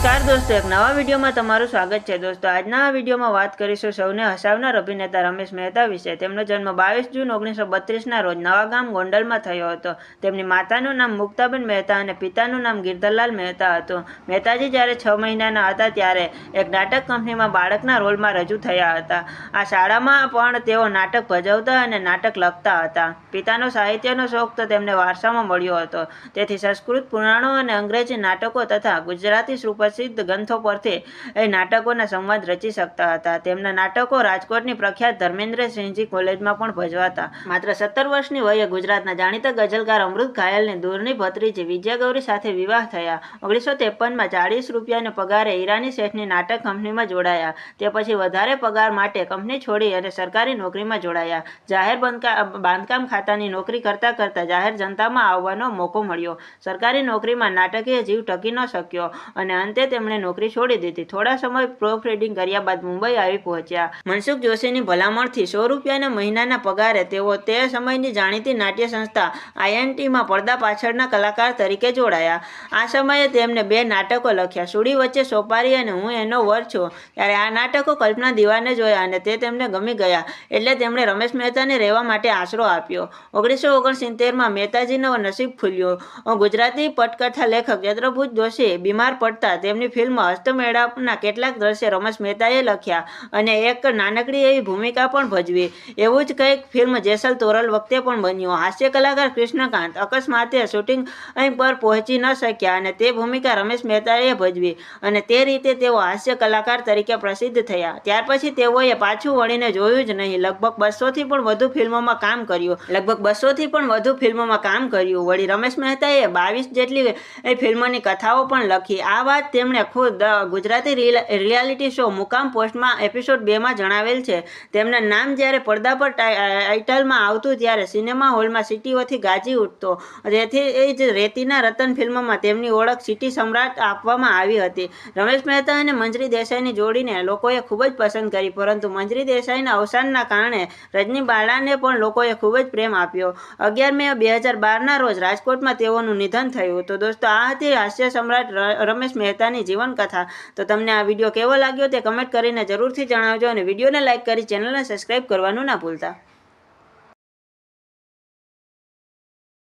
નમસ્કાર દોસ્તો, એક નવા વિડીયોમાં તમારું સ્વાગત છે. દોસ્તો, આજના આ વિડીયોમાં વાત કરીશું સૌને હસાવનાર અભિનેતા રમેશ મહેતા વિશે. તેમનો જન્મ 22 જૂન 1932ના રોજ નવાગામ ગોંડલમાં થયો હતો. તેમની માતાનું નામ મુક્તાબેન મહેતા અને પિતાનું નામ ગિરધરલાલ મહેતા હતું. મહેતાજી જ્યારે 6 મહિનાના હતા ત્યારે એક નાટક કંપનીમાં બાળકના રોલમાં રજૂ થયા હતા. આ શાળામાં પણ તેઓ નાટક ભજવતા અને નાટક લખતા હતા. પિતાનો સાહિત્યનો શોખ તો તેમને વારસામાં મળ્યો હતો. તેથી સંસ્કૃત પુરાણો અને અંગ્રેજી નાટકો તથા ગુજરાતી સુપ્રસિદ્ધ ગ્રંથો પરથી એ નાટકોના સંવાદ રચી શકતા હતા. તેમના નાટકો રાજકોટની પ્રખ્યાત ધર્મેન્દ્રસિંહજી કોલેજમાં પણ ભજવાતા. માત્ર 17 વર્ષની વયે ગુજરાતના જાણીતા ગઝલકાર અમૃત ઘાયલની દૂરની ભત્રીજી વિજયાગૌરી સાથે વિવાહ થયા. 1953માં 40 રૂપિયાને પગારે ઈરાની શેઠની નાટક કંપનીમાં જોડાયા. તે પછી વધારે પગાર માટે કંપની છોડી અને સરકારી નોકરીમાં જોડાયા. જાહેર બાંધકામ ખાતાની નોકરી કરતા કરતા જાહેર જનતામાં આવવાનો મોકો મળ્યો. સરકારી નોકરીમાં નાટકીય જીવ ટકી ન શક્યો અને અંતે તેમણે નોકરી છોડી દીધી. થોડા સમય પ્રૂફ રીડિંગ કર્યા બાદ મુંબઈ આવી પહોંચ્યા. મનસુખ જોશીની ભલામણથી 100 રૂપિયાના મહિનાના પગારે તેઓ તે સમયની જાણીતી નાટ્ય સંસ્થા INTમાં પડદા પાછળના કલાકાર તરીકે જોડાયા. આ સમયે તેમને 2 નાટકો લખ્યા, સુડી વચ્ચે સોપારી અને હું એનો વર છું. ત્યારે આ નાટકો કલ્પના દીવાને જોયા અને તે તેમને ગમી ગયા, એટલે તેમણે રમેશ મહેતાને રહેવા માટે આશરો આપ્યો. 1969માં મહેતાજીનો નસીબ ખુલ્યું. ગુજરાતી પટકથા લેખક ચંદ્રભુજ જોશી બીમાર પડતા તેમની ફિલ્મ હસ્તમેળાપના કેટલાક દ્રશ્ય રમેશ મહેતાએ લખ્યા અને એક નાનકડી એવી ભૂમિકા પણ ભજવી. એવું જ કંઈક ફિલ્મ જેસલ તોરલ વખતે પણ બન્યું. હાસ્ય કલાકાર કૃષ્ણકાંત અકસ્માતે શૂટિંગ પર પહોંચી ન શક્યા અને તે ભૂમિકા રમેશ મહેતાએ ભજવી અને તે રીતે તેઓ હાસ્ય કલાકાર તરીકે પ્રસિદ્ધ થયા. ત્યાર પછી તેઓએ પાછું વળીને જોયું જ નહીં. લગભગ 200થી પણ વધુ ફિલ્મોમાં કામ કર્યું. વળી રમેશ મહેતાએ 22 જેટલી ફિલ્મોની કથાઓ પણ લખી. આ વાત તેમણે ખુદ ગુજરાતી રિયાલિટી શો મુકામ પોસ્ટમાં એપિસોડ 2માં જણાવેલ છે. તેમના નામ જ્યારે પડદા પર ટાઇટલમાં આવતું ત્યારે સિનેમા હોલમાં સીટીઓથી ગાજી ઉઠતો. તેથી જ રેતીના રતન ફિલ્મમાં તેમની ઓળખ સિટી સમ્રાટ આપવામાં આવી હતી. રમેશ મહેતા અને મંજરી દેસાઈની જોડીને લોકોએ ખૂબ જ પસંદ કરી, પરંતુ મંજરી દેસાઈના અવસાનના કારણે રજની બાલાને પણ લોકોએ ખૂબ જ પ્રેમ આપ્યો. 11 મે 2012ના રોજ રાજકોટમાં તેઓનું નિધન થયું. તો દોસ્તો, આ હતી હાસ્ય સમ્રાટ રમેશ મહેતાની જીવનકથા. તો તમને આ વિડીયો કેવો લાગ્યો તે કમેન્ટ કરીને જરૂરથી જણાવજો અને વિડીયોને લાઇક કરી ચેનલને સબસ્ક્રાઇબ કરવાનું ના ભૂલતા.